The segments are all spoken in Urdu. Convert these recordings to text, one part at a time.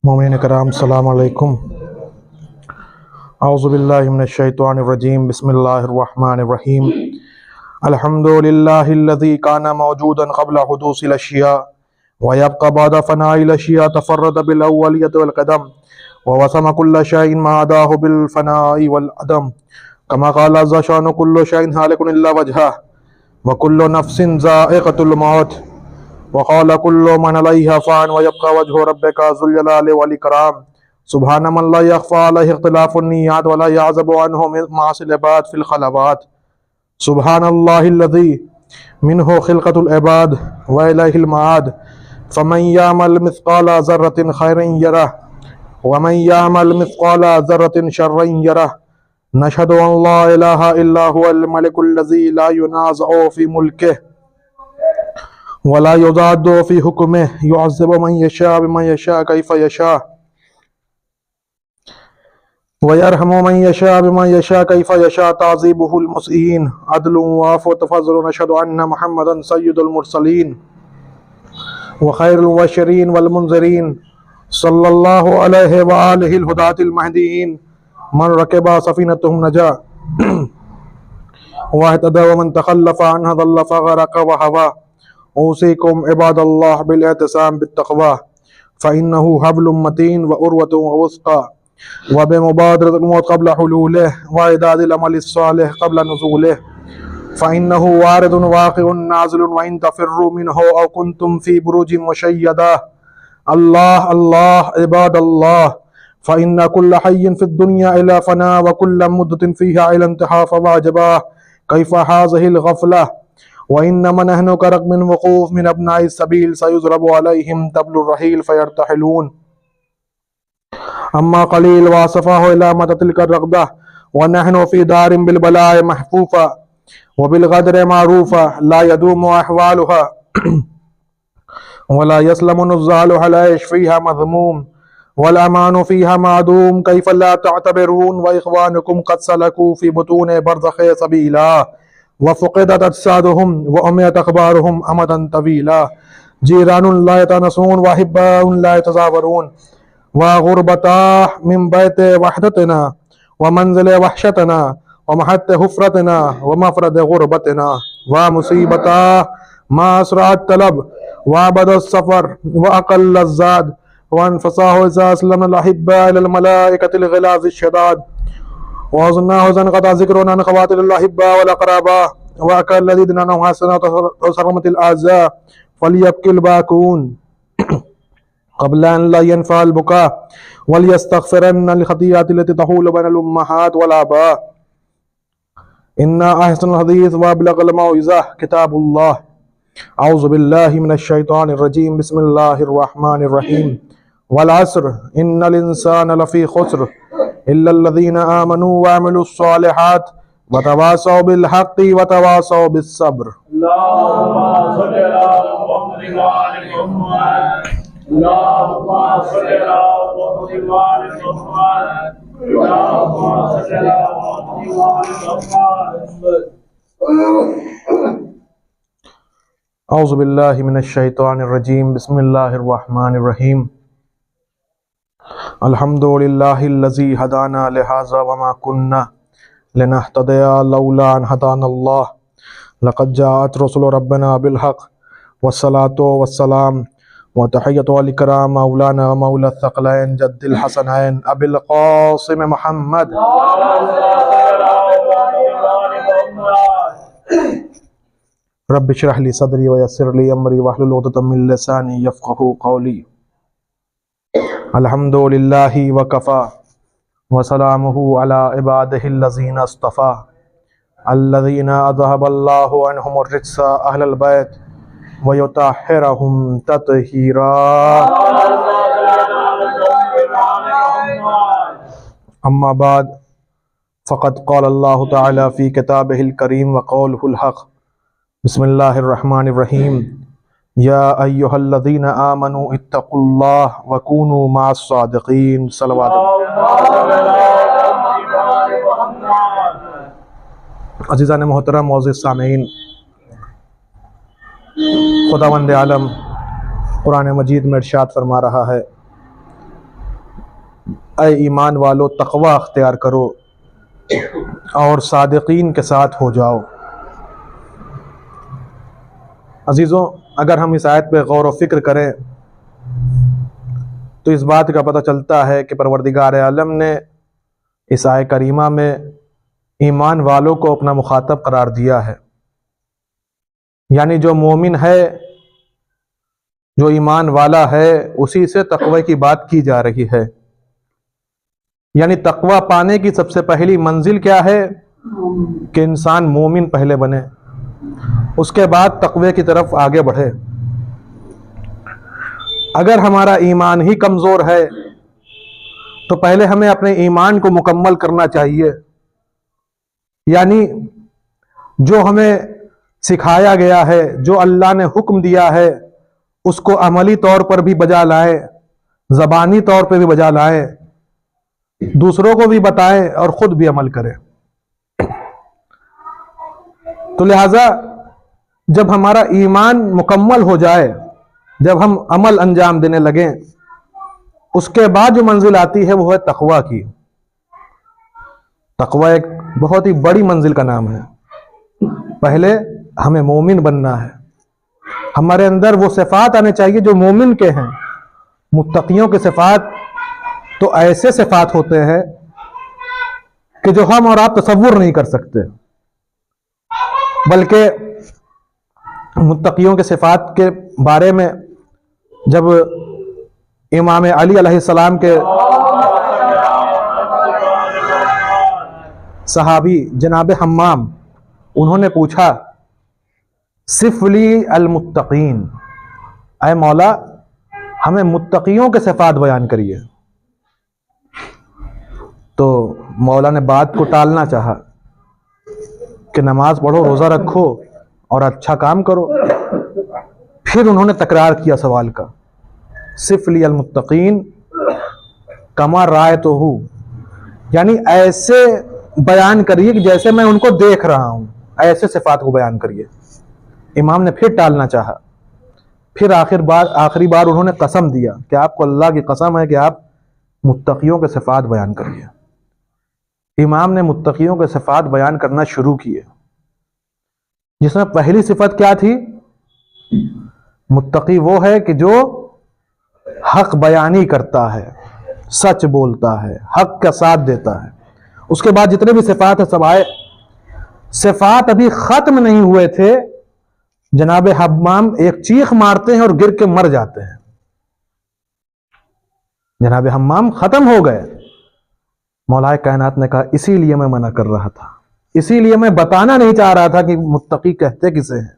مومنین کرام السلام علیکم۔ اعوذ باللہ من الشیطان الرجیم، بسم اللہ الرحمن الرحیم۔ الحمد للہ الذی کان موجودا قبل حدوث الاشیاء ویبقى بعد فناء الاشیاء، تفرد بالاولیت والقدم ووسم کل شیء ما عداہ بالفناء والعدم، کما قال عز شانہ کل شیء ہالک الا وجہہ وکل نفس ذائقۃ الموت، وقال كل من عليها فان ويبقى وجه ربك ذو الجلال والإكرام، سبحان من لا يخفى عليه اختلاف النيات ولا يعزب عنه معاصي العباد في الخلوات، سبحان الله الذي منه خلقة العباد وإليه المعاد، فمن يعمل مثقال ذرة خيرا يره ومن يعمل مثقال ذرة شرا يره، نشهد أن لا إله إلا هو الملك الذي لا ينازع في ملكه ولا يضاد في حكمه، يعذب من يشاء بما يشاء كيف يشاء ويرحم من يشاء بما يشاء كيف يشاء، تعذيبه المسيئين عدل وعفو وتفضل، نشهد أن محمدا سيد المرسلين وخير المبشرين والمنذرين، صلى الله عليه وآله الهداة المهديين، من ركب سفينتهم نجا واهتدى ومن تخلف عنها ضل فغرق وهوى، اوصيكم عباد الله بالاعتصام بالتقوى فإنه حبل متين وعروة ووثقى، وبمبادرة الموت قبل حلوله وإعداد العمل الصالح قبل نزوله، فإنه وارد واقع نازل وإن تفروا منه أو كنتم في بروج مشيدة، الله الله عباد الله، فإن كل حي في الدنيا إلى فناء وكل مدة فيها إلى انتهاء، فواجباه كيف هذه الغفلة، وإنما نحن كرق من وقوف من أبناء السبيل، سيضرب عليهم تبل الرحيل فيرتحلون، أما قليل واسفاه إلى متى تلك الرغبة، ونحن في دار بالبلاء محفوفة وبالغدر معروفة، لا يدوم أحوالها ولا يسلم نزالها، لا يشفيها مذموم والأمان فيها معدوم، كيف لا تعتبرون وإخوانكم قد سلكوا في بطون برزخ سبيلا وفقدت أجسادهم وأميت أخبارهم أمدا طويلا، جيران لا يتناسون وأحباء لا يتزاورون، وغربتا من بيت وحدتنا ومنزل وحشتنا ومحط حفرتنا ومفرد غربتنا، ومصيبتا ما أسرع الطلب وأبد السفر وأقل الزاد، وانفصاه إذا أسلم الأحباء إلى الملائكة الغلاظ الشداد، وحزناه إذا انقطع ذكرنا عن خواتل الأحباء والأقرباء، وأكل الذين عنهم حسنات وصرمت الأعزاء، فليبكي الباكون قبل أن لا ينفع البكاء، وليستغفرن الخطيئات التي تحول بين الأمهات والآباء، إن أحسن الحديث وأبلغ الموعظة كتاب الله، أعوذ بالله من الشيطان الرجيم، بسم الله الرحمن الرحيم، والعصر إن الإنسان لفي خسر إلا الذين آمنوا وعملوا الصالحات وتواصوا بالحق وتواصوا بالصبر۔ اللهم صل على محمد وآل محمد، اللهم صل على محمد وآل محمد، اللهم صل على محمد وآل محمد۔ اعوذ باللہ من الشیطان الرجیم، بسم اللہ الرحمن الرحیم، الحمد للہ الذی ہدانا لہذا وما کننا لنہتدی لولا ان ہدانا اللہ، لقد جاءت رسل ربنا بالحق والصلاة والسلام وتحیۃ الکرام مولانا مولا الثقلین جد الحسنین ابی القاسم محمد، رب اشرح لی صدری ویسر لی امری واحلل عقدۃ من لسانی یفقہوا قولی، الحمد للہ وکفی وسلامہ علی عبادہ الذین اصطفی، الذین اذہب اللہ عنہم الرجس اہل البیت ویطہرہم تطہیرا، اما بعد فقد قال اللہ تعالی فی کتابہ الکریم وقولہ الحق، بسم اللہ الرحمن الرحیم، یا ایہا الذین آمنوا اتقوا اللہ وکونوا مع الصادقین، صلوات۔ عزیزان محترم، معزز سامعین، خداوند عالم قرآن مجید میں ارشاد فرما رہا ہے، اے ایمان والو تقوی اختیار کرو اور صادقین کے ساتھ ہو جاؤ۔ عزیزوں، اگر ہم اس آیت پہ غور و فکر کریں تو اس بات کا پتہ چلتا ہے کہ پروردگار عالم نے اس آیہ کریمہ میں ایمان والوں کو اپنا مخاطب قرار دیا ہے، یعنی جو مومن ہے، جو ایمان والا ہے، اسی سے تقوی کی بات کی جا رہی ہے۔ یعنی تقوی پانے کی سب سے پہلی منزل کیا ہے کہ انسان مومن پہلے بنے، اس کے بعد تقوی کی طرف آگے بڑھے۔ اگر ہمارا ایمان ہی کمزور ہے تو پہلے ہمیں اپنے ایمان کو مکمل کرنا چاہیے، یعنی جو ہمیں سکھایا گیا ہے، جو اللہ نے حکم دیا ہے، اس کو عملی طور پر بھی بجا لائیں، زبانی طور پہ بھی بجا لائیں، دوسروں کو بھی بتائیں اور خود بھی عمل کریں۔ تو لہذا جب ہمارا ایمان مکمل ہو جائے، جب ہم عمل انجام دینے لگیں، اس کے بعد جو منزل آتی ہے وہ ہے تقوی کی۔ تقوی ایک بہت ہی بڑی منزل کا نام ہے۔ پہلے ہمیں مومن بننا ہے، ہمارے اندر وہ صفات آنے چاہیے جو مومن کے ہیں۔ متقیوں کے صفات تو ایسے صفات ہوتے ہیں کہ جو ہم اور آپ تصور نہیں کر سکتے، بلکہ متقیوں کے صفات کے بارے میں جب امام علی علیہ السلام کے صحابی جناب حمام، انہوں نے پوچھا صف لی المتقین، اے مولا ہمیں متقیوں کے صفات بیان کریے۔ تو مولا نے بات کو ٹالنا چاہا کہ نماز پڑھو، روزہ رکھو اور اچھا کام کرو۔ پھر انہوں نے تکرار کیا سوال کا، صف لی المتقین کما رأیتہ، یعنی ایسے بیان کریے کہ جیسے میں ان کو دیکھ رہا ہوں، ایسے صفات کو بیان کریے۔ امام نے پھر ٹالنا چاہا، پھر آخری بار انہوں نے قسم دیا کہ آپ کو اللہ کی قسم ہے کہ آپ متقیوں کے صفات بیان کریے۔ امام نے متقیوں کے صفات بیان کرنا شروع کیے، جس میں پہلی صفت کیا تھی؟ متقی وہ ہے کہ جو حق بیانی کرتا ہے، سچ بولتا ہے، حق کا ساتھ دیتا ہے۔ اس کے بعد جتنے بھی صفات ہیں سب آئے۔ صفات ابھی ختم نہیں ہوئے تھے، جناب حمام ایک چیخ مارتے ہیں اور گر کے مر جاتے ہیں۔ جناب حمام ختم ہو گئے۔ مولا کائنات نے کہا اسی لیے میں منع کر رہا تھا، اسی لیے میں بتانا نہیں چاہ رہا تھا کہ متقی کہتے کسے ہیں۔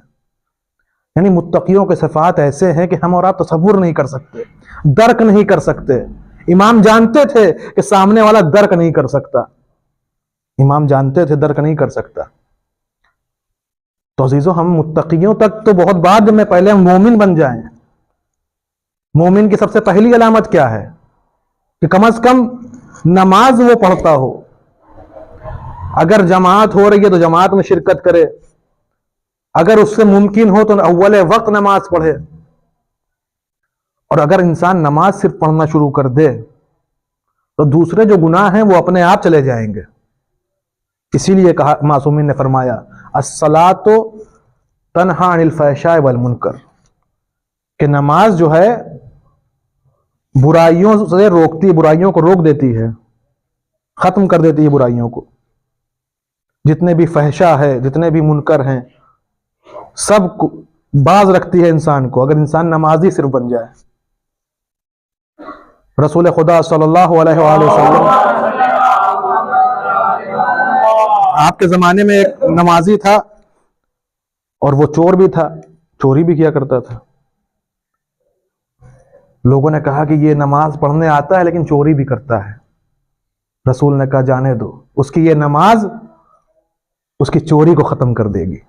یعنی متقیوں کے صفات ایسے ہیں کہ ہم اور آپ تصور نہیں کر سکتے، درک نہیں کر سکتے۔ امام جانتے تھے کہ سامنے والا درک نہیں کر سکتا، امام جانتے تھے درک نہیں کر سکتا۔ تو عزیزو، ہم متقیوں تک تو بہت بعد میں، پہلے ہم مومن بن جائیں۔ مومن کی سب سے پہلی علامت کیا ہے؟ کہ کم از کم نماز وہ پڑھتا ہو، اگر جماعت ہو رہی ہے تو جماعت میں شرکت کرے، اگر اس سے ممکن ہو تو اول وقت نماز پڑھے۔ اور اگر انسان نماز صرف پڑھنا شروع کر دے تو دوسرے جو گناہ ہیں وہ اپنے آپ چلے جائیں گے۔ اسی لیے کہا، معصومین نے فرمایا الصلاۃ تنہی عن الفحشاء والمنکر، کہ نماز جو ہے برائیوں سے روکتی ہے، برائیوں کو روک دیتی ہے، ختم کر دیتی ہے برائیوں کو۔ جتنے بھی فحشا ہے، جتنے بھی منکر ہیں، سب کو باز رکھتی ہے انسان کو، اگر انسان نمازی صرف بن جائے۔ رسول خدا صلی اللہ علیہ وآلہ وسلم، آپ کے زمانے میں ایک نمازی تھا اور وہ چور بھی تھا، چوری بھی کیا کرتا تھا۔ لوگوں نے کہا کہ یہ نماز پڑھنے آتا ہے لیکن چوری بھی کرتا ہے۔ رسول نے کہا جانے دو، اس کی یہ نماز اس کی چوری کو ختم کر دے گی۔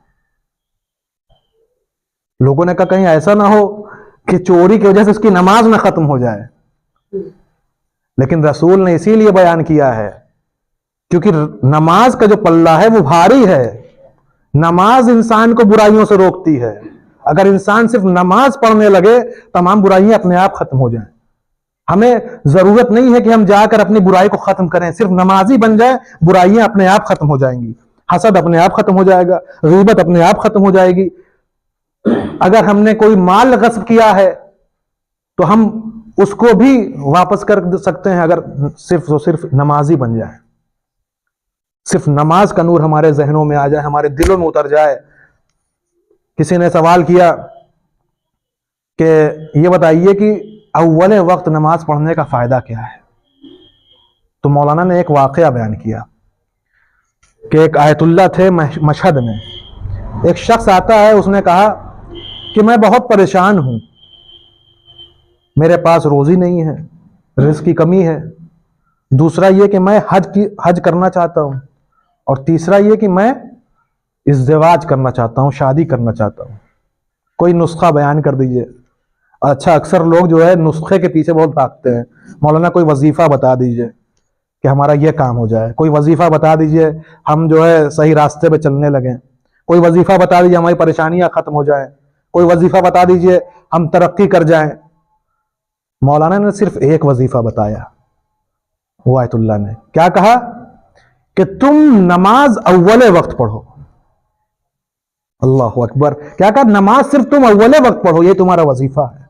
لوگوں نے کہا کہیں ایسا نہ ہو کہ چوری کی وجہ سے اس کی نماز نہ ختم ہو جائے، لیکن رسول نے اسی لیے بیان کیا ہے کیونکہ نماز کا جو پلہ ہے وہ بھاری ہے۔ نماز انسان کو برائیوں سے روکتی ہے۔ اگر انسان صرف نماز پڑھنے لگے تمام برائیاں اپنے آپ ختم ہو جائیں۔ ہمیں ضرورت نہیں ہے کہ ہم جا کر اپنی برائی کو ختم کریں، صرف نمازی بن جائیں، برائیاں اپنے آپ ختم ہو جائیں گی، حسد اپنے آپ ختم ہو جائے گا، غیبت اپنے آپ ختم ہو جائے گی۔ اگر ہم نے کوئی مال غصب کیا ہے تو ہم اس کو بھی واپس کر سکتے ہیں، اگر صرف نمازی بن جائیں، صرف نماز کا نور ہمارے ذہنوں میں آ جائے، ہمارے دلوں میں اتر جائے۔ کسی نے سوال کیا کہ یہ بتائیے کہ اول وقت نماز پڑھنے کا فائدہ کیا ہے؟ تو مولانا نے ایک واقعہ بیان کیا کہ ایک آیت اللہ تھے مشہد میں، ایک شخص آتا ہے، اس نے کہا کہ میں بہت پریشان ہوں، میرے پاس روزی نہیں ہے، رزق کی کمی ہے، دوسرا یہ کہ میں حج کرنا چاہتا ہوں، اور تیسرا یہ کہ میں ازدواج کرنا چاہتا ہوں، شادی کرنا چاہتا ہوں، کوئی نسخہ بیان کر دیجئے۔ اچھا، اکثر لوگ جو ہے نسخے کے پیچھے بہت بھاگتے ہیں، مولانا کوئی وظیفہ بتا دیجئے کہ ہمارا یہ کام ہو جائے، کوئی وظیفہ بتا دیجئے ہم جو ہے صحیح راستے پہ چلنے لگیں، کوئی وظیفہ بتا دیجئے ہماری پریشانیاں ختم ہو جائیں، کوئی وظیفہ بتا دیجئے ہم ترقی کر جائیں۔ مولانا نے صرف ایک وظیفہ بتایا، وہ آیت اللہ نے کیا کہا کہ تم نماز اول وقت پڑھو۔ اللہ اکبر، کیا کہا؟ نماز صرف تم اول وقت پڑھو، یہ تمہارا وظیفہ ہے۔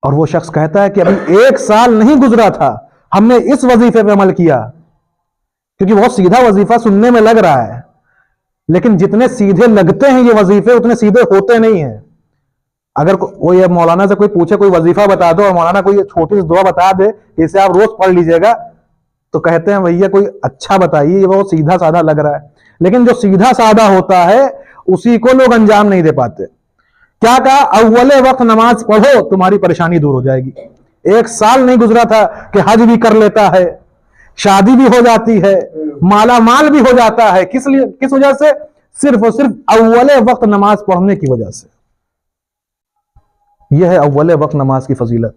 اور وہ شخص کہتا ہے کہ ابھی 1 سال نہیں گزرا تھا ہم نے اس وظیفے پہ عمل کیا، کیونکہ بہت سیدھا وظیفہ سننے میں لگ رہا ہے، لیکن جتنے سیدھے لگتے ہیں یہ وظیفے اتنے سیدھے ہوتے نہیں ہیں۔ اگر کوئی مولانا سے کوئی پوچھے کوئی وظیفہ بتا دو، اور مولانا کوئی چھوٹی سی دعا بتا دے اسے آپ روز پڑھ لیجئے گا، تو کہتے ہیں بھیا کوئی اچھا بتائیے، یہ بہت سیدھا سادہ لگ رہا ہے۔ لیکن جو سیدھا سادہ ہوتا ہے اسی کو لوگ انجام نہیں دے پاتے۔ کیا کہا؟ اول وقت نماز پڑھو، تمہاری پریشانی دور ہو جائے گی۔ 1 سال نہیں گزرا تھا کہ حج بھی کر لیتا ہے، شادی بھی ہو جاتی ہے، مالا مال بھی ہو جاتا ہے۔ کس وجہ سے؟ صرف اور صرف اول وقت نماز پڑھنے کی وجہ سے۔ یہ ہے اول وقت نماز کی فضیلت۔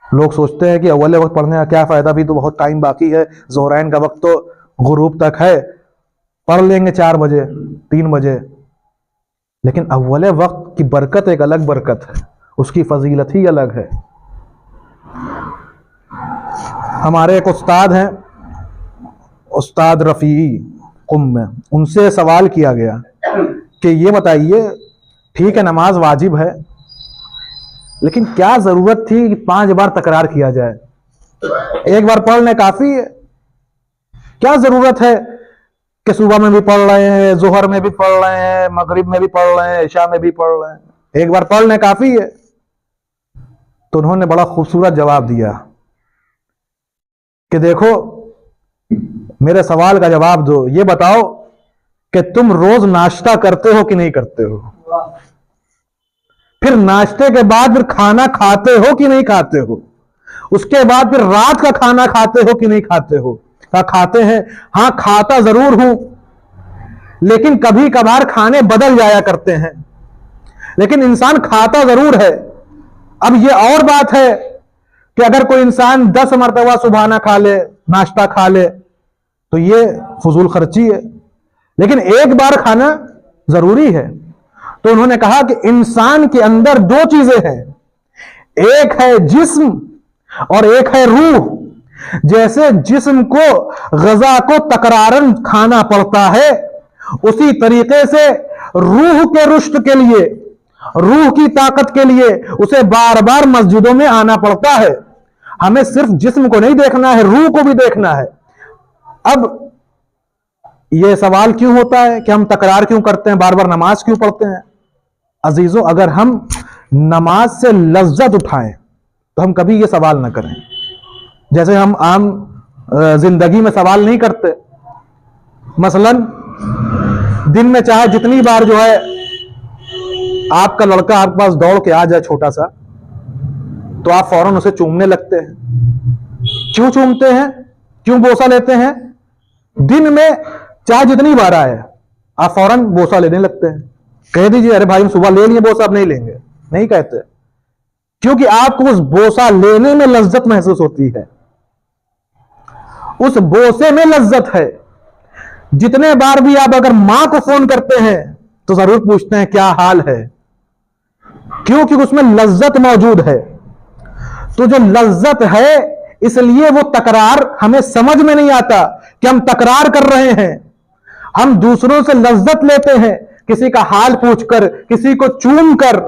لوگ سوچتے ہیں کہ اول وقت پڑھنے کا کیا فائدہ، بھی تو بہت ٹائم باقی ہے، ظہرین کا وقت تو غروب تک ہے، پڑھ لیں گے 4 بجے 3 بجے۔ لیکن اول وقت کی برکت ایک الگ برکت ہے، اس کی فضیلت ہی الگ ہے۔ ہمارے ایک استاد ہیں، استاد رفیعی قم میں، ان سے سوال کیا گیا کہ یہ بتائیے، ٹھیک ہے نماز واجب ہے، لیکن کیا ضرورت تھی کہ 5 بار تکرار کیا جائے؟ 1 بار پڑھنے کافی ہے، کیا ضرورت ہے کہ صبح میں بھی پڑھ رہے ہیں، ظہر میں بھی پڑھ رہے ہیں، مغرب میں بھی پڑھ رہے ہیں، عشاء میں بھی پڑھ رہے ہیں، 1 بار پڑھنے کافی ہے؟ تو انہوں نے بڑا خوبصورت جواب دیا کہ دیکھو، میرے سوال کا جواب دو، یہ بتاؤ کہ تم روز ناشتہ کرتے ہو کہ نہیں کرتے ہو؟ پھر ناشتے کے بعد پھر کھانا کھاتے ہو کہ نہیں کھاتے ہو؟ اس کے بعد پھر رات کا کھانا کھاتے ہو کہ نہیں کھاتے ہو؟ کہا کھاتے ہیں۔ ہاں کھاتا ضرور ہوں، لیکن کبھی کبھار کھانے بدل جایا کرتے ہیں، لیکن انسان کھاتا ضرور ہے۔ اب یہ اور بات ہے کہ اگر کوئی انسان 10 مرتبہ صبحانہ کھا لے، ناشتہ کھا لے، تو یہ فضول خرچی ہے، لیکن 1 بار کھانا ضروری ہے۔ تو انہوں نے کہا کہ انسان کے اندر 2 چیزیں ہیں، ایک ہے جسم اور ایک ہے روح۔ جیسے جسم کو غذا کو تکرارن کھانا پڑتا ہے، اسی طریقے سے روح کے رشد کے لیے، روح کی طاقت کے لیے اسے بار بار مسجدوں میں آنا پڑتا ہے۔ ہمیں صرف جسم کو نہیں دیکھنا ہے، روح کو بھی دیکھنا ہے۔ اب یہ سوال کیوں ہوتا ہے کہ ہم تکرار کیوں کرتے ہیں، بار بار نماز کیوں پڑھتے ہیں؟ عزیزو، اگر ہم نماز سے لذت اٹھائیں تو ہم کبھی یہ سوال نہ کریں، جیسے ہم عام زندگی میں سوال نہیں کرتے۔ مثلا دن میں چاہے جتنی بار جو ہے آپ کا لڑکا آپ کے پاس دوڑ کے آ جائے چھوٹا سا، تو آپ فوراً اسے چومنے لگتے ہیں۔ کیوں چومتے ہیں؟ کیوں بوسہ لیتے ہیں؟ دن میں چاہے جتنی بار آئے آپ فوراً بوسہ لینے لگتے ہیں۔ کہہ دیجیے ارے بھائی ہم صبح لے لیے بوسہ، اب نہیں لیں گے، نہیں کہتے، کیونکہ آپ کو اس بوسہ لینے میں لذت محسوس ہوتی ہے، اس بوسے میں لذت ہے۔ جتنے بار بھی آپ اگر ماں کو فون کرتے ہیں تو ضرور پوچھتے ہیں کیا حال ہے، کیوں؟ کیونکہ اس میں لذت موجود ہے۔ تو جو لذت ہے اس لیے وہ تکرار ہمیں سمجھ میں نہیں آتا کہ ہم تکرار کر رہے ہیں. ہم دوسروں سے لذت لیتے ہیں کسی کا حال پوچھ کر, کسی کو چوم کر.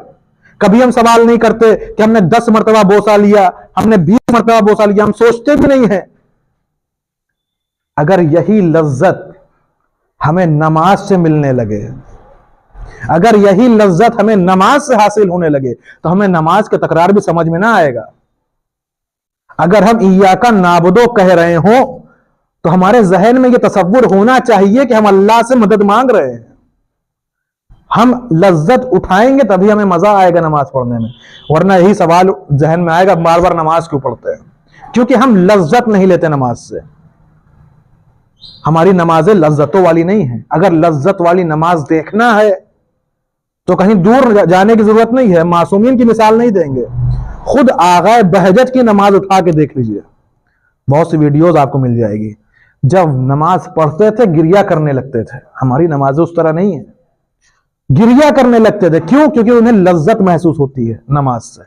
کبھی ہم سوال نہیں کرتے کہ ہم نے 10 مرتبہ بوسہ لیا, ہم نے 20 مرتبہ بوسہ لیا, ہم سوچتے بھی نہیں ہیں. اگر یہی لذت ہمیں نماز سے ملنے لگے, اگر یہی لذت ہمیں نماز سے حاصل ہونے لگے تو ہمیں نماز کے تکرار بھی سمجھ میں نہ آئے گا. اگر ہم ایاک نعبدو کہہ رہے ہوں تو ہمارے ذہن میں یہ تصور ہونا چاہیے کہ ہم اللہ سے مدد مانگ رہے ہیں. ہم لذت اٹھائیں گے تبھی ہمیں مزہ آئے گا نماز پڑھنے میں, ورنہ یہی سوال ذہن میں آئے گا بار بار نماز کیوں پڑھتے ہیں, کیونکہ ہم لذت نہیں لیتے نماز سے. ہماری نمازیں لذتوں والی نہیں ہیں. اگر لذت والی نماز دیکھنا ہے تو کہیں دور جانے کی ضرورت نہیں ہے, معصومین کی مثال نہیں دیں گے, خود آغا بہجت کی نماز اٹھا کے دیکھ لیجئے, بہت سی ویڈیوز آپ کو مل جائے گی. جب نماز پڑھتے تھے گریا کرنے لگتے تھے. ہماری نمازیں اس طرح نہیں ہیں, گریا کرنے لگتے تھے. کیوں؟ کیونکہ انہیں لذت محسوس ہوتی ہے نماز سے.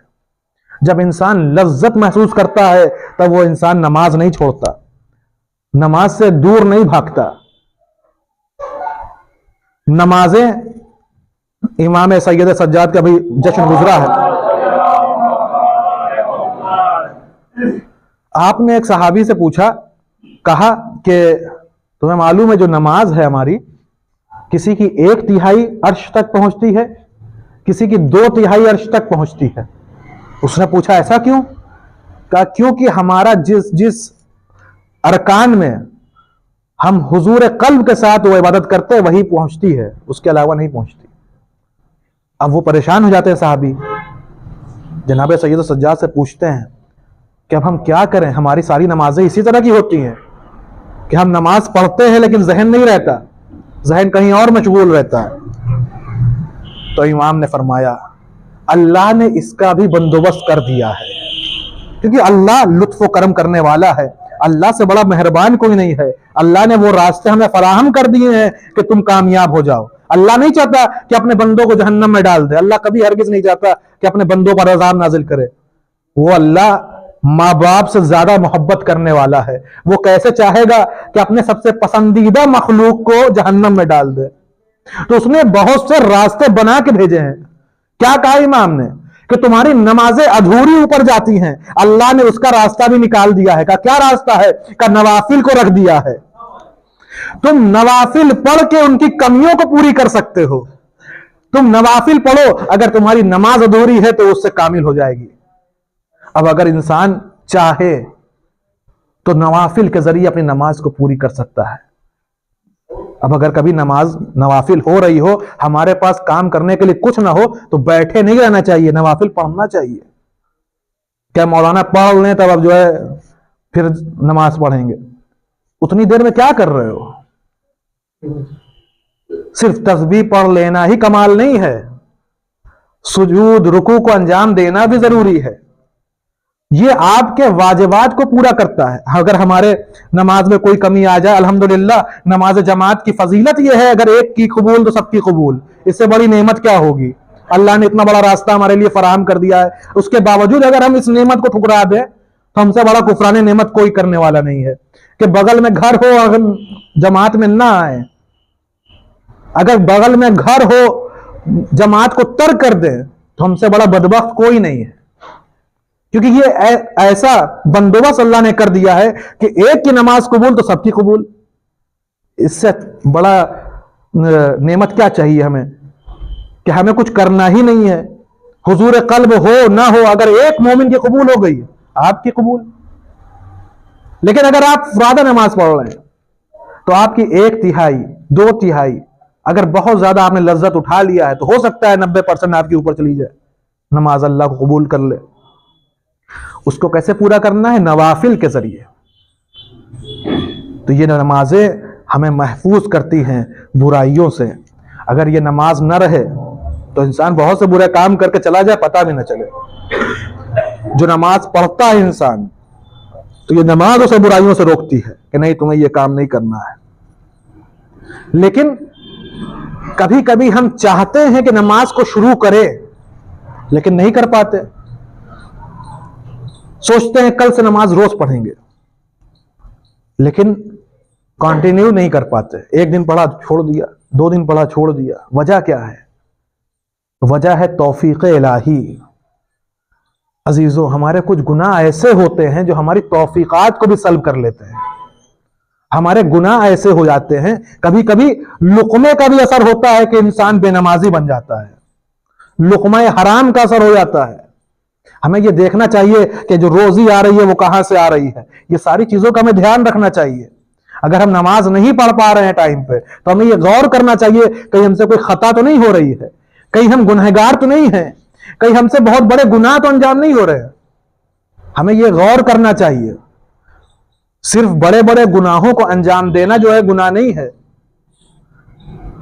جب انسان لذت محسوس کرتا ہے تب وہ انسان نماز نہیں چھوڑتا, نماز سے دور نہیں بھاگتا. نمازیں, امام سید سجاد کا بھی جشن گزرا ہے. آپ نے ایک صحابی سے پوچھا, کہا کہ تمہیں معلوم ہے جو نماز ہے ہماری, کسی کی 1/3 عرش تک پہنچتی ہے, کسی کی 2/3 عرش تک پہنچتی ہے. اس نے پوچھا ایسا کیوں؟ کہا کیونکہ ہمارا جس ارکان میں ہم حضور قلب کے ساتھ وہ عبادت کرتے وہی پہنچتی ہے, اس کے علاوہ نہیں پہنچتی. اب وہ پریشان ہو جاتے ہیں صحابی, جناب سید سجاد سے پوچھتے ہیں کہ اب ہم کیا کریں, ہماری ساری نمازیں اسی طرح کی ہوتی ہیں کہ ہم نماز پڑھتے ہیں لیکن ذہن نہیں رہتا, ذہن کہیں اور مشغول رہتا ہے. تو امام نے فرمایا اللہ نے اس کا بھی بندوبست کر دیا ہے, کیونکہ اللہ لطف و کرم کرنے والا ہے, اللہ سے بڑا مہربان کوئی نہیں ہے. اللہ نے وہ راستے ہمیں فراہم کر دیے ہیں کہ تم کامیاب ہو جاؤ. اللہ نہیں چاہتا کہ اپنے بندوں کو جہنم میں ڈال دے, اللہ کبھی ہرگز نہیں چاہتا کہ اپنے بندوں پر عذاب نازل کرے. وہ اللہ ماں باپ سے زیادہ محبت کرنے والا ہے. وہ کیسے چاہے گا کہ اپنے سب سے پسندیدہ مخلوق کو جہنم میں ڈال دے؟ تو اس نے بہت سے راستے بنا کے بھیجے ہیں. کیا کہا امام نے کہ تمہاری نمازیں ادھوری اوپر جاتی ہیں, اللہ نے اس کا راستہ بھی نکال دیا ہے. کیا راستہ ہے؟ کہ نوافل کو رکھ دیا ہے. تم نوافل پڑھ کے ان کی کمیوں کو پوری کر سکتے ہو. تم نوافل پڑھو, اگر تمہاری نماز ادھوری ہے تو اس سے کامل ہو جائے گی. اب اگر انسان چاہے تو نوافل کے ذریعے اپنی نماز کو پوری کر سکتا ہے. اب اگر کبھی نوافل ہو رہی ہو, ہمارے پاس کام کرنے کے لیے کچھ نہ ہو تو بیٹھے نہیں رہنا چاہیے, نوافل پڑھنا چاہیے. کیا مولانا پڑھ لیں تب اب جو ہے پھر نماز پڑھیں گے؟ اتنی دیر میں کیا کر رہے ہو؟ صرف تسبیح پڑھ لینا ہی کمال نہیں ہے, سجود رکوع کو انجام دینا بھی ضروری ہے. یہ آپ کے واجبات کو پورا کرتا ہے. اگر ہمارے نماز میں کوئی کمی آ جائے, الحمدللہ نماز جماعت کی فضیلت یہ ہے, اگر ایک کی قبول تو سب کی قبول. اس سے بڑی نعمت کیا ہوگی؟ اللہ نے اتنا بڑا راستہ ہمارے لیے فراہم کر دیا ہے, اس کے باوجود اگر ہم اس نعمت کو ٹھکرا دیں تو ہم سے بڑا کفران نعمت کوئی کرنے والا نہیں ہے. کہ بغل میں گھر ہو اگر جماعت میں نہ آئے, اگر بغل میں گھر ہو جماعت کو ترک کر دیں تو ہم سے بڑا بدبخت کوئی نہیں ہے. کیونکہ یہ ایسا بندوبست اللہ نے کر دیا ہے کہ ایک کی نماز قبول تو سب کی قبول. اس سے بڑا نعمت کیا چاہیے ہمیں کہ ہمیں کچھ کرنا ہی نہیں ہے. حضور قلب ہو نہ ہو, اگر ایک مومن کی قبول ہو گئی آپ کی قبول. لیکن اگر آپ فرادہ نماز پڑھ رہے ہیں تو آپ کی 1/3 2/3 اگر بہت زیادہ آپ نے لذت اٹھا لیا ہے تو ہو سکتا ہے 90% آپ کے اوپر چلی جائے, نماز اللہ کو قبول کر لے. اس کو کیسے پورا کرنا ہے؟ نوافل کے ذریعے. تو یہ نمازیں ہمیں محفوظ کرتی ہیں برائیوں سے. اگر یہ نماز نہ رہے تو انسان بہت سے برے کام کر کے چلا جائے, پتہ بھی نہ چلے. جو نماز پڑھتا ہے انسان تو یہ نماز اسے برائیوں سے روکتی ہے کہ نہیں تمہیں یہ کام نہیں کرنا ہے. لیکن کبھی کبھی ہم چاہتے ہیں کہ نماز کو شروع کرے لیکن نہیں کر پاتے. سوچتے ہیں کل سے نماز روز پڑھیں گے، لیکن کنٹینیو نہیں کر پاتے. ایک دن پڑھا چھوڑ دیا، 2 دن پڑھا چھوڑ دیا. وجہ کیا ہے؟ وجہ ہے توفیق الہی. عزیزو، ہمارے کچھ گناہ ایسے ہوتے ہیں جو ہماری توفیقات کو بھی سلب کر لیتے ہیں. ہمارے گناہ ایسے ہو جاتے ہیں، کبھی کبھی لقمے کا بھی اثر ہوتا ہے کہ انسان بے نمازی بن جاتا ہے، لقمہ حرام کا اثر ہو جاتا ہے. ہمیں یہ دیکھنا چاہیے کہ جو روزی آ رہی ہے وہ کہاں سے آ رہی ہے. یہ ساری چیزوں کا ہمیں دھیان رکھنا چاہیے. اگر ہم نماز نہیں پڑھ پا رہے ہیں ٹائم پہ تو ہمیں یہ غور کرنا چاہیے کہیں ہم سے کوئی خطا تو نہیں ہو رہی ہے، کہیں ہم گنہگار تو نہیں ہیں، کہیں ہم سے بہت بڑے گناہ تو انجام نہیں ہو رہے ہیں. ہمیں یہ غور کرنا چاہیے. صرف بڑے بڑے گناہوں کو انجام دینا جو ہے گناہ نہیں ہے،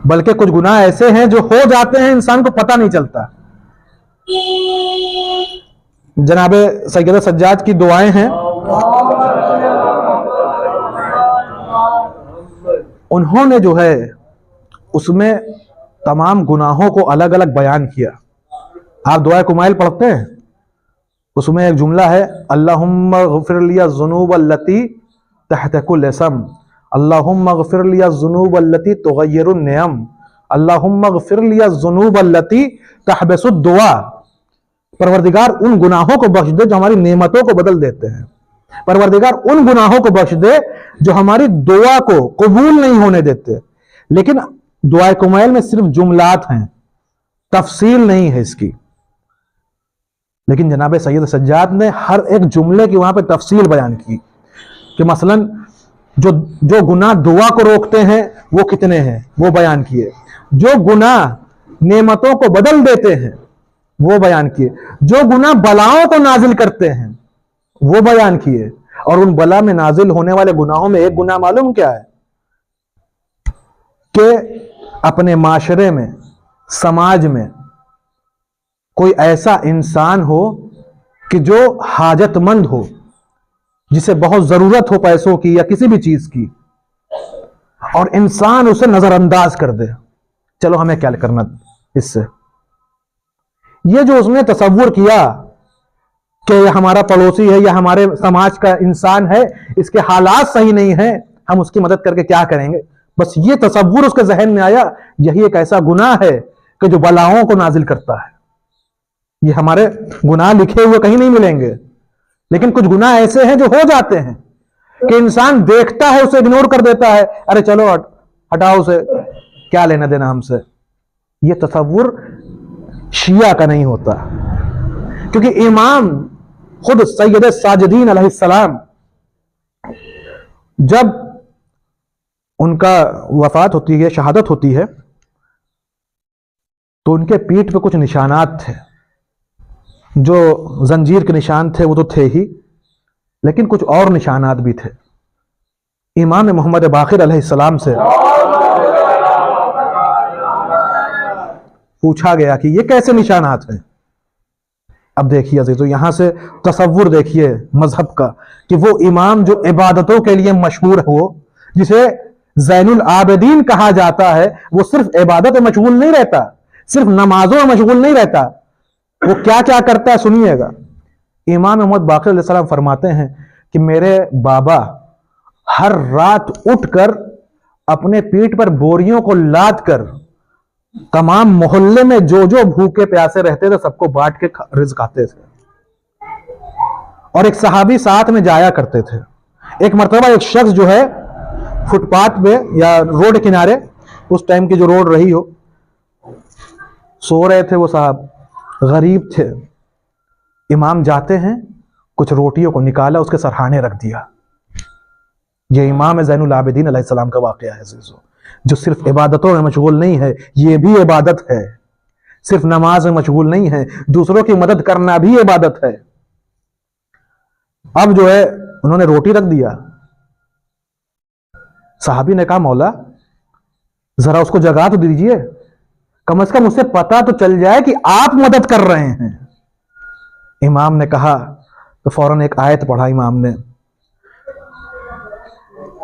بلکہ کچھ گناہ ایسے ہیں جو ہو جاتے ہیں انسان کو پتہ نہیں چلتا. جناب سید سجاد کی دعائیں ہیں، انہوں نے جو ہے اس میں تمام گناہوں کو الگ الگ بیان کیا. آپ دعائے کمائل پڑھتے ہیں، اس میں ایک جملہ ہے اللہم اغفر لی الذنوب التی تحت کل اسم، اللہم اغفر لی الذنوب التی تغیر النعم، اللہم اغفر لی الذنوب التی تحبس الدعاء. پروردگار ان گناہوں کو بخش دے جو ہماری نعمتوں کو بدل دیتے ہیں. پروردگار ان گناہوں کو بخش دے جو ہماری دعا کو قبول نہیں ہونے دیتے. لیکن دعائے کمیل میں صرف جملات ہیں، تفصیل نہیں ہے اس کی. لیکن جناب سید سجاد نے ہر ایک جملے کی وہاں پہ تفصیل بیان کی کہ مثلا جو گناہ دعا کو روکتے ہیں وہ کتنے ہیں وہ بیان کیے، جو گناہ نعمتوں کو بدل دیتے ہیں وہ بیان کیے، جو گناہ بلاؤں کو نازل کرتے ہیں وہ بیان کیے. اور ان بلا میں نازل ہونے والے گناہوں میں ایک گناہ معلوم کیا ہے؟ کہ اپنے معاشرے میں، سماج میں کوئی ایسا انسان ہو کہ جو حاجت مند ہو، جسے بہت ضرورت ہو پیسوں کی یا کسی بھی چیز کی، اور انسان اسے نظر انداز کر دے. چلو ہمیں کیا کرنا اس سے. یہ جو اس نے تصور کیا کہ یہ ہمارا پڑوسی ہے یا ہمارے سماج کا انسان ہے، اس کے حالات صحیح نہیں ہیں، ہم اس کی مدد کر کے کیا کریں گے، بس یہ تصور اس کے ذہن میں آیا. یہی ایک ایسا گناہ ہے کہ جو بلاؤں کو نازل کرتا ہے. یہ ہمارے گناہ لکھے ہوئے کہیں نہیں ملیں گے، لیکن کچھ گناہ ایسے ہیں جو ہو جاتے ہیں کہ انسان دیکھتا ہے اسے اگنور کر دیتا ہے، ارے چلو ہٹاؤ اسے، کیا لینا دینا ہم سے. یہ تصور شیعہ کا نہیں ہوتا، کیونکہ امام خود سید ساجدین علیہ السلام جب ان کا وفات ہوتی ہے، شہادت ہوتی ہے، تو ان کے پیٹھ پہ کچھ نشانات تھے. جو زنجیر کے نشان تھے وہ تو تھے ہی، لیکن کچھ اور نشانات بھی تھے. امام محمد باقر علیہ السلام سے پوچھا گیا کہ یہ کیسے نشانات ہیں. اب دیکھیے عزیزو، یہاں سے تصور دیکھیے مذہب کا کہ وہ امام جو عبادتوں کے لیے مشہور ہو، جسے زین العابدین کہا جاتا ہے، وہ صرف عبادت میں مشغول نہیں رہتا، صرف نمازوں میں مشغول نہیں رہتا. وہ کیا کیا کرتا ہے سنیے گا. امام محمد باقر علیہ السلام فرماتے ہیں کہ میرے بابا ہر رات اٹھ کر اپنے پیٹھ پر بوریوں کو لاد کر تمام محلے میں جو بھوکے پیاسے رہتے تھے سب کو بانٹ کے رزق کھاتے تھے. اور ایک صحابی ساتھ میں جایا کرتے تھے. ایک مرتبہ ایک شخص جو ہے فٹ پاتھ پہ یا روڈ کنارے، اس ٹائم کی جو روڈ رہی ہو، سو رہے تھے. وہ صاحب غریب تھے. امام جاتے ہیں، کچھ روٹیوں کو نکالا، اس کے سرہانے رکھ دیا. یہ امام زین العابدین علیہ السلام کا واقعہ ہے عزیزو، جو صرف عبادتوں میں مشغول نہیں ہے، یہ بھی عبادت ہے. صرف نماز میں مشغول نہیں ہے، دوسروں کی مدد کرنا بھی عبادت ہے. اب جو ہے انہوں نے روٹی رکھ دیا. صحابی نے کہا مولا ذرا اس کو جگا تو دیجئے، کم از کم اسے پتا تو چل جائے کہ آپ مدد کر رہے ہیں. امام نے کہا تو فوراً ایک آیت پڑھا.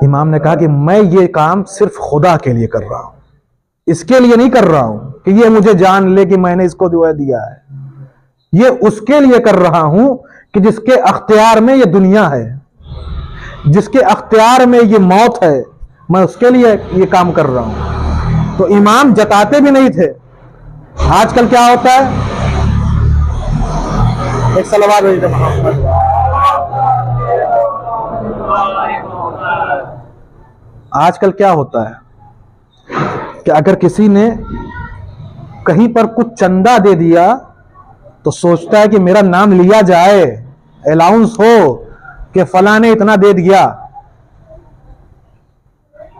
امام نے کہا کہ میں یہ کام صرف خدا کے لیے کر رہا ہوں، اس کے لیے نہیں کر رہا ہوں کہ یہ مجھے جان لے کہ میں نے اس کو دعا دیا ہے. یہ اس کے لیے کر رہا ہوں کہ جس کے اختیار میں یہ دنیا ہے، جس کے اختیار میں یہ موت ہے، میں اس کے لیے یہ کام کر رہا ہوں. تو امام جتاتے بھی نہیں تھے. آج کل کیا ہوتا ہے؟ ایک صلوات بھیج دیں محمد. آج کل کیا ہوتا ہے کہ اگر کسی نے کہیں پر کچھ چندہ دے دیا تو سوچتا ہے کہ میرا نام لیا جائے، الاؤنس ہو کہ فلاں نے اتنا دے دیا.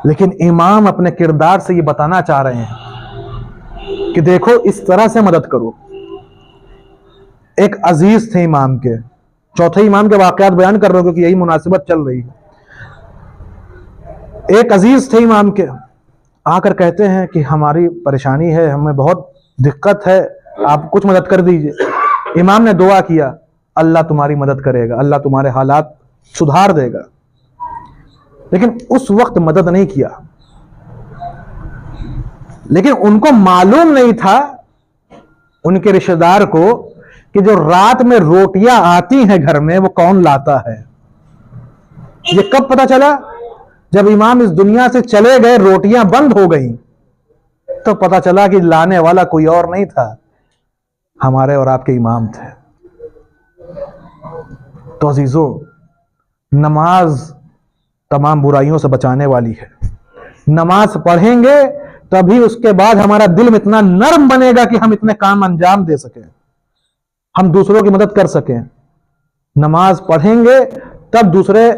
لیکن امام اپنے کردار سے یہ بتانا چاہ رہے ہیں کہ دیکھو اس طرح سے مدد کرو. ایک عزیز تھے امام کے، چوتھے امام کے واقعات بیان کر رہا ہوں کیونکہ یہی مناسبت چل رہی ہے. ایک عزیز تھے امام کے، آ کر کہتے ہیں کہ ہماری پریشانی ہے، ہمیں بہت دقت ہے، آپ کچھ مدد کر دیجئے. امام نے دعا کیا، اللہ تمہاری مدد کرے گا، اللہ تمہارے حالات سدھار دے گا. لیکن اس وقت مدد نہیں کیا. لیکن ان کو معلوم نہیں تھا، ان کے رشتہ دار کو، کہ جو رات میں روٹیاں آتی ہیں گھر میں وہ کون لاتا ہے. یہ کب پتا چلا؟ جب امام اس دنیا سے چلے گئے، روٹیاں بند ہو گئیں، تو پتا چلا کہ لانے والا کوئی اور نہیں تھا، ہمارے اور آپ کے امام تھے. تو عزیزو، نماز تمام برائیوں سے بچانے والی ہے. نماز پڑھیں گے تبھی اس کے بعد ہمارا دل اتنا نرم بنے گا کہ ہم اتنے کام انجام دے سکیں، ہم دوسروں کی مدد کر سکیں. نماز پڑھیں گے تب دوسرے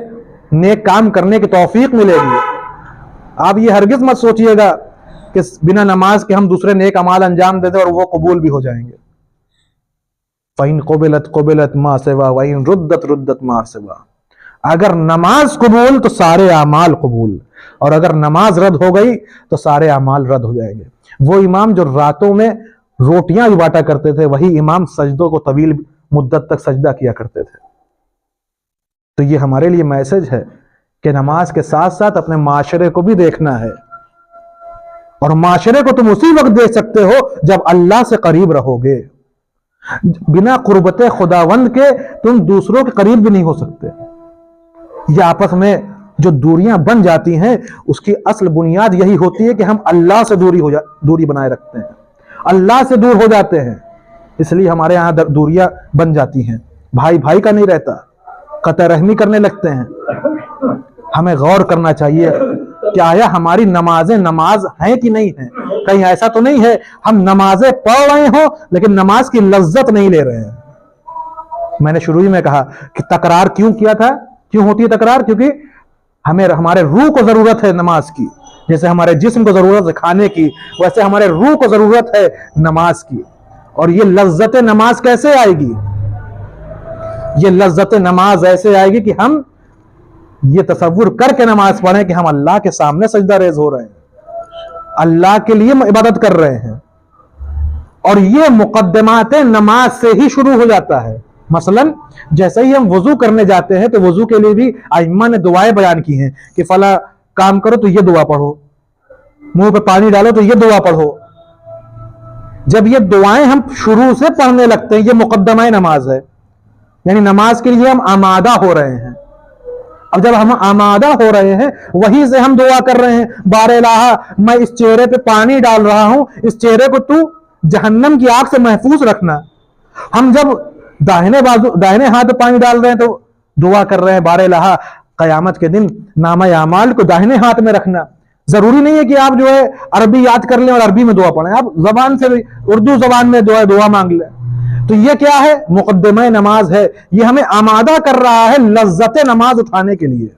نیک کام کرنے کی توفیق ملے گی. آپ یہ ہرگز مت سوچئے گا کہ بنا نماز کے ہم دوسرے نیک اعمال انجام دے دیں اور وہ قبول بھی ہو جائیں گے. فَإِن قُبِلَتْ قُبِلَتْ مَا سِوَا وَإِن رُدَّتْ رُدَّتْ مَا سِوَا. اگر نماز قبول تو سارے اعمال قبول، اور اگر نماز رد ہو گئی تو سارے اعمال رد ہو جائیں گے. وہ امام جو راتوں میں روٹیاں بھی بانٹا کرتے تھے، وہی امام سجدوں کو طویل مدت تک سجدہ کیا کرتے تھے. تو یہ ہمارے لیے میسج ہے کہ نماز کے ساتھ ساتھ اپنے معاشرے کو بھی دیکھنا ہے. اور معاشرے کو تم اسی وقت دیکھ سکتے ہو جب اللہ سے قریب رہو گے. بنا قربت خداوند کے تم دوسروں کے قریب بھی نہیں ہو سکتے. یہ آپس میں جو دوریاں بن جاتی ہیں، اس کی اصل بنیاد یہی ہوتی ہے کہ ہم اللہ سے دوری بنائے رکھتے ہیں، اللہ سے دور ہو جاتے ہیں. اس لیے ہمارے یہاں دوریاں بن جاتی ہیں، بھائی بھائی کا نہیں رہتا، قطع رحمی کرنے لگتے ہیں. ہمیں غور کرنا چاہیے کہ آیا ہماری نمازیں نماز ہیں کہ نہیں ہیں. کہیں ایسا تو نہیں ہے ہم نمازیں پڑھ رہے ہوں لیکن نماز کی لذت نہیں لے رہے ہیں. میں نے شروع میں کہا کہ تکرار کیوں کیا تھا، کیوں ہوتی ہے تکرار؟ کیونکہ ہمارے روح کو ضرورت ہے نماز کی. جیسے ہمارے جسم کو ضرورت ہے کھانے کی، ویسے ہمارے روح کو ضرورت ہے نماز کی. اور یہ لذت نماز کیسے آئے گی؟ یہ لذت نماز ایسے آئے گی کہ ہم یہ تصور کر کے نماز پڑھیں کہ ہم اللہ کے سامنے سجدہ ریز ہو رہے ہیں، اللہ کے لیے عبادت کر رہے ہیں. اور یہ مقدمات نماز سے ہی شروع ہو جاتا ہے. مثلا جیسے ہی ہم وضو کرنے جاتے ہیں تو وضو کے لیے بھی ائمہ نے دعائیں بیان کی ہیں کہ فلاں کام کرو تو یہ دعا پڑھو، منہ پہ پانی ڈالو تو یہ دعا پڑھو. جب یہ دعائیں ہم شروع سے پڑھنے لگتے ہیں، یہ مقدمہ نماز ہے، یعنی نماز کے لیے ہم آمادہ ہو رہے ہیں. اب جب ہم آمادہ ہو رہے ہیں، وہیں سے ہم دعا کر رہے ہیں، بار الہ میں اس چہرے پہ پانی ڈال رہا ہوں، اس چہرے کو تو جہنم کی آگ سے محفوظ رکھنا. ہم جب داہنے ہاتھ پہ پانی ڈال رہے ہیں تو دعا کر رہے ہیں، بار الہ قیامت کے دن نامہ اعمال کو داہنے ہاتھ میں رکھنا. ضروری نہیں ہے کہ آپ جو ہے عربی یاد کر لیں اور عربی میں دعا پڑھیں، آپ زبان سے اردو زبان میں جو ہے دعا مانگ لیں. تو یہ کیا ہے؟ مقدمہ نماز ہے. یہ ہمیں آمادہ کر رہا ہے لذت نماز اٹھانے کے لیے.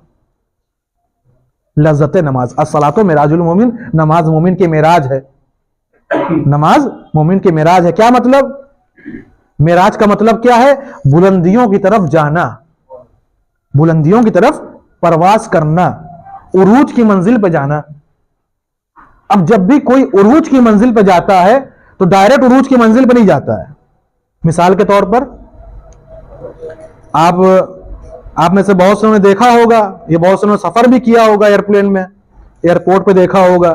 لذت نماز، الصلاۃ معراج المومن، نماز مومن کی معراج ہے. نماز مومن کی معراج ہے. کیا مطلب؟ معراج کا مطلب کیا ہے؟ بلندیوں کی طرف جانا، بلندیوں کی طرف پرواز کرنا، عروج کی منزل پہ جانا. اب جب بھی کوئی عروج کی منزل پہ جاتا ہے تو ڈائریکٹ عروج کی منزل پہ نہیں جاتا ہے. مثال کے طور پر آپ میں سے بہت سے نے دیکھا ہوگا، یہ بہت سے نے سفر بھی کیا ہوگا ایئرپلین میں، ایئرپورٹ پہ دیکھا ہوگا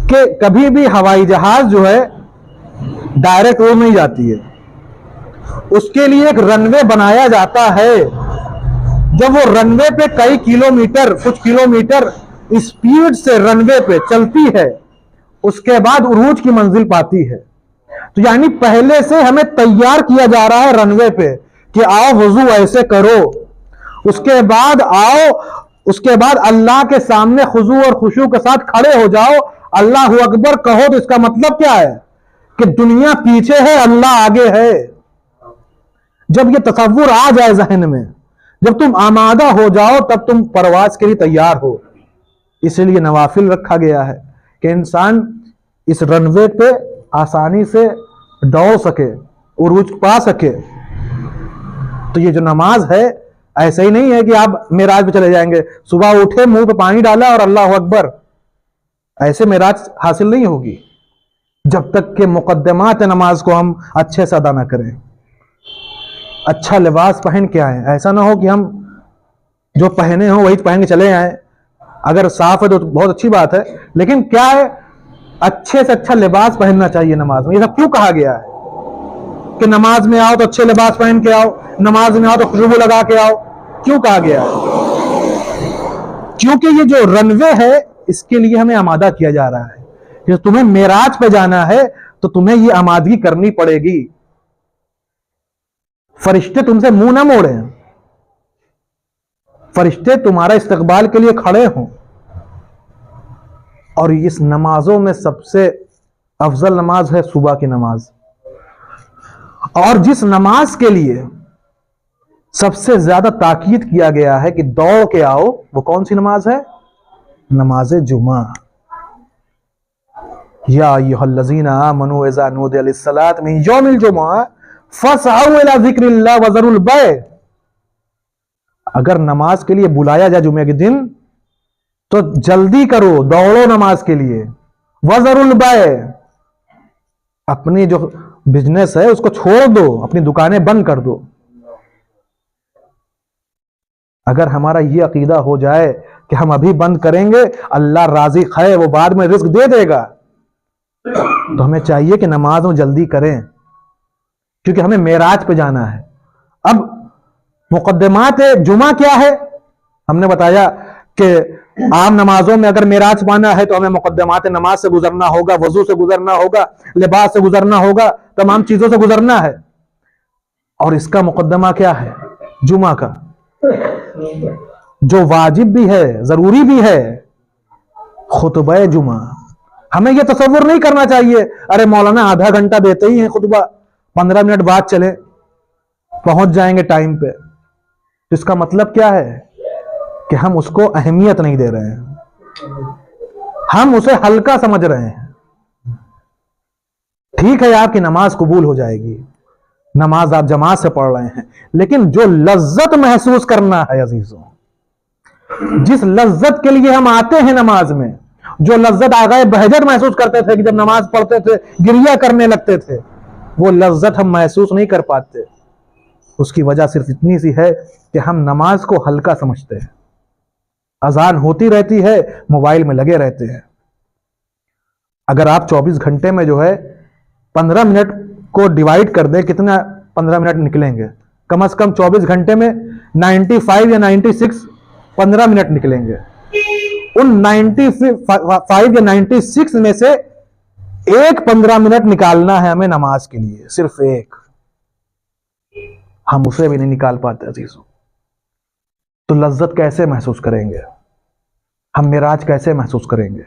کہ کبھی بھی ہوائی جہاز جو ہے ڈائریکٹ اڑ نہیں جاتی ہے. اس کے لیے ایک رن وے بنایا جاتا ہے. جب وہ رن وے پہ کئی کلومیٹر کچھ کلومیٹر اسپیڈ سے رن وے پہ چلتی ہے, اس کے بعد عروج کی منزل پاتی ہے. تو یعنی پہلے سے ہمیں تیار کیا جا رہا ہے رن وے پہ کہ آؤ وضو ایسے کرو, اس کے بعد آؤ, اس کے بعد اللہ کے سامنے خضوع اور خشوع کے ساتھ کھڑے ہو جاؤ, اللہ اکبر کہو. تو اس کا مطلب کیا ہے کہ دنیا پیچھے ہے, اللہ آگے ہے. جب یہ تصور آ جائے ذہن میں, جب تم آمادہ ہو جاؤ, تب تم پرواز کے لیے تیار ہو. اس لیے نوافل رکھا گیا ہے کہ انسان اس رن وے پہ آسانی سے دوڑ سکے, عروج پا سکے. تو یہ جو نماز ہے ایسا ہی نہیں ہے کہ آپ معراج پہ چلے جائیں گے, صبح اٹھے منہ پہ پانی ڈالا اور اللہ اکبر, ایسے معراج حاصل نہیں ہوگی جب تک کہ مقدمات نماز کو ہم اچھے سے ادا نہ کریں. اچھا لباس پہن کے آئیں, ایسا نہ ہو کہ ہم جو پہنے ہوں وہی پہن کے چلے آئیں. اگر صاف ہے تو بہت اچھی بات ہے, لیکن کیا ہے اچھے سے اچھا لباس پہننا چاہیے نماز میں. یہ سب کیوں کہا گیا ہے کہ نماز میں آؤ تو اچھے لباس پہن کے آؤ, نماز میں آؤ تو خوشبو لگا کے آؤ؟ کیوں کہا گیا ہے؟ کیونکہ یہ جو رن وے ہے اس کے لیے ہمیں آمادہ کیا جا رہا ہے کہ تمہیں معراج پہ جانا ہے تو تمہیں یہ آمادگی کرنی پڑے گی. فرشتے تم سے منہ نہ موڑیں, فرشتے تمہارا استقبال کے لیے کھڑے ہوں. اور اس نمازوں میں سب سے افضل نماز ہے صبح کی نماز. اور جس نماز کے لیے سب سے زیادہ تاکید کیا گیا ہے کہ دوڑ کے آؤ, وہ کون سی نماز ہے؟ نماز جمعہ. یا ایھا الذین آمنوا اذا نودی للصلاۃ من یوم الجمعہ فاسعوا الی ذکر اللہ وذروا البیع. اگر نماز کے لیے بلایا جائے جمعے کے دن تو جلدی کرو, دوڑو نماز کے لیے. وذروا البیع, اپنی جو بزنس ہے اس کو چھوڑ دو, اپنی دکانیں بند کر دو. اگر ہمارا یہ عقیدہ ہو جائے کہ ہم ابھی بند کریں گے, اللہ رازق ہے, وہ بعد میں رزق دے دے گا, تو ہمیں چاہیے کہ نماز میں جلدی کریں, کیونکہ ہمیں معراج پہ جانا ہے. اب مقدمات جمعہ کیا ہے؟ ہم نے بتایا کہ عام نمازوں میں اگر معراج پانا ہے تو ہمیں مقدمات نماز سے گزرنا ہوگا, وضو سے گزرنا ہوگا, لباس سے گزرنا ہوگا, تمام چیزوں سے گزرنا ہے. اور اس کا مقدمہ کیا ہے؟ جمعہ کا, جو واجب بھی ہے, ضروری بھی ہے, خطبہ جمعہ. ہمیں یہ تصور نہیں کرنا چاہیے ارے مولانا آدھا گھنٹہ دیتے ہی ہیں خطبہ, 15 منٹ بعد چلے, پہنچ جائیں گے ٹائم پہ. اس کا مطلب کیا ہے کہ ہم اس کو اہمیت نہیں دے رہے ہیں, ہم اسے ہلکا سمجھ رہے ہیں. ٹھیک ہے آپ کی نماز قبول ہو جائے گی, نماز آپ جماعت سے پڑھ رہے ہیں, لیکن جو لذت محسوس کرنا ہے عزیزوں, جس لذت کے لیے ہم آتے ہیں نماز میں, جو لذت آغائے بہجت محسوس کرتے تھے کہ جب نماز پڑھتے تھے گریہ کرنے لگتے تھے, وہ لذت ہم محسوس نہیں کر پاتے. اس کی وجہ صرف اتنی سی ہے کہ ہم نماز کو ہلکا سمجھتے ہیں. اذان ہوتی رہتی ہے, موبائل میں لگے رہتے ہیں. اگر آپ 24 گھنٹے میں جو ہے 15 منٹ کو ڈیوائیڈ کر دیں, کتنا 15 منٹ نکلیں گے؟ کم از کم 24 گھنٹے میں 95 یا 96 15 منٹ نکلیں گے. ان 95 یا 96 میں سے ایک 15 منٹ نکالنا ہے ہمیں نماز کے لیے, صرف ایک. ہم اسے بھی نہیں نکال پاتے عزیزوں. تو لذت کیسے محسوس کریں گے, ہم معراج کیسے محسوس کریں گے؟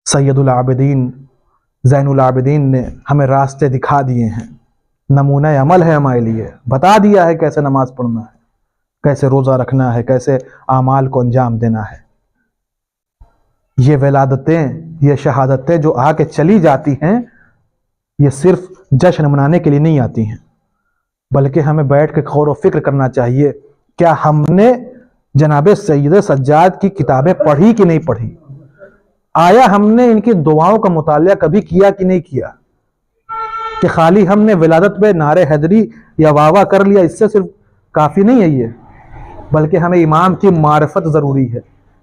سید العابدین زین العابدین نے ہمیں راستے دکھا دیے ہیں, نمونہ عمل ہے ہمارے لیے, بتا دیا ہے کیسے نماز پڑھنا ہے, کیسے روزہ رکھنا ہے, کیسے اعمال کو انجام دینا ہے. یہ ولادتیں, یہ شہادتیں جو آ کے چلی جاتی ہیں, یہ صرف جشن منانے کے لیے نہیں آتی ہیں, بلکہ ہمیں بیٹھ کے غور و فکر کرنا چاہیے کیا ہم نے جناب سید سجاد کی کتابیں پڑھی کہ نہیں پڑھی؟ آیا ہم نے ان کی دعاؤں کا مطالعہ کبھی کیا کہ نہیں کیا؟ کہ خالی ہم نے ولادت پہ نعرہ حیدری یا واہ واہ کر لیا, اس سے صرف کافی نہیں ہے یہ, بلکہ ہمیں امام کی معرفت ضروری ہے.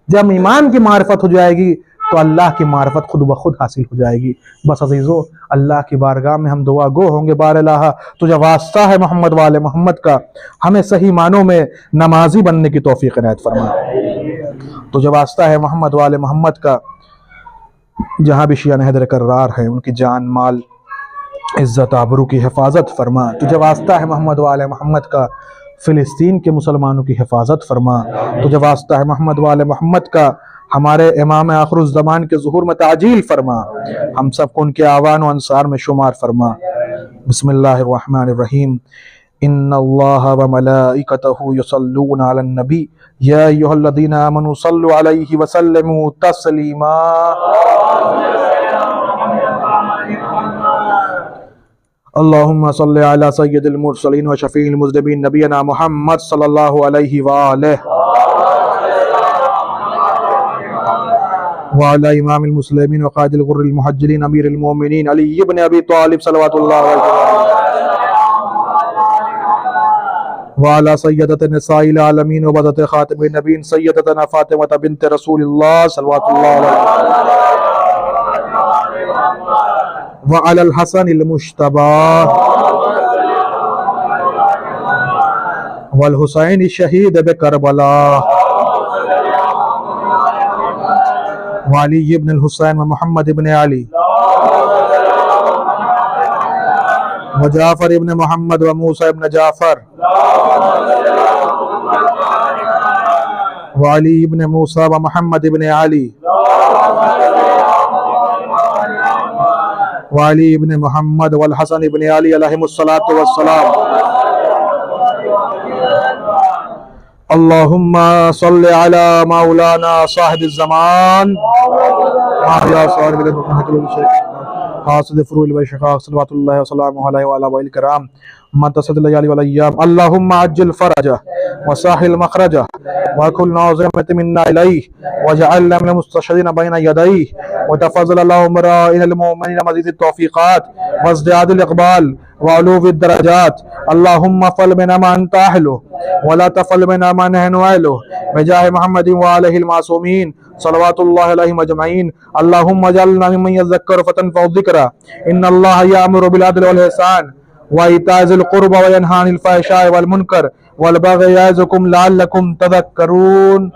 جب امام کی معرفت ہو جائے گی تو اللہ کی معرفت خود بخود حاصل ہو جائے گی۔ بس عزیزو، اللہ کی بارگاہ میں ہم دعا گو ہوں گے، بار الہ تجھے واسطہ ہے محمد والے محمد کا، ہمیں صحیح معنوں میں نمازی بننے کی توفیق عنایت فرما۔ تجھے واسطہ ہے محمد والے محمد کا، جہاں بھی شیعہ حیدر کرار ہیں ان کی جان مال عزت آبرو کی حفاظت فرما۔ تجھے واسطہ ہے محمد والے محمد کا، فلسطین کے مسلمانوں کی حفاظت فرما۔ تجھے واسطہ ہے محمد والے محمد کا، ہمارے امام آخر الزمان کے ظہور میں تعجیل فرما، ہم سب کو ان کے آوان و انصار میں شمار فرما۔ بسم اللہ الرحمن الرحیم۔ ان اللہ وملائکتہ یصلون علی النبی یا ایھا الذین آمنوا صلوا علیہ وسلموا تسلیما۔ اللہم صلی علی سید المرسلین و شفیع المذنبین نبینا محمد صلی اللہ علیہ وآلہ وعلی امام المسلمین وقائد الغر المحجلین امیر المومنین علی ابن ابی طالب صلوات اللہ علیہ وعلی سیدت نساء العالمین وبدت خاتم النبین سیدتنا فاطمہ بنت رسول اللہ صلوات اللہ علیہ وعلی الحسن المجتبی والحسین الشہید بکربلا وعلی ابن الحسین ومحمد ابن علی وجعفر ابن محمد وموسیٰ ابن جعفر وعلی ابن موسیٰ ومحمد ابن علی وعلی ابن محمد والحسن ابن علی علیہم الصلاة والسلام۔ اللہم صل علی مولانا صاحب الزمان حاصل فروع الشقاق صلوات اللہ وسلام علیہ وعلی آلہ الکرام متصد اللیال والایام۔ اللہم عجل فرجہ وساحل مخرجہ وکل ناظرمت منا الیہ وجعلنا من المستشہدین بین یدیہ وتفضل اللہم رائن المؤمنین مزید التوفیقات وازدیاد الاقبال وعلو الدرجات۔ اللہم فل بنا ما انت اہلہ ولا تفل بنا ما نحن اہلہ بجاہ محمد وآلہ المعصومین صلوات اللہ علیہم اجمعین۔ اللہم اجعلنا ممن یذکر فتنفع الذکر ان اللہ یامر بالعدل والإحسان وإیتاء ذی القربى وینہی عن الفحشاء والمنکر والبغی یعظکم لعلکم تذکرون۔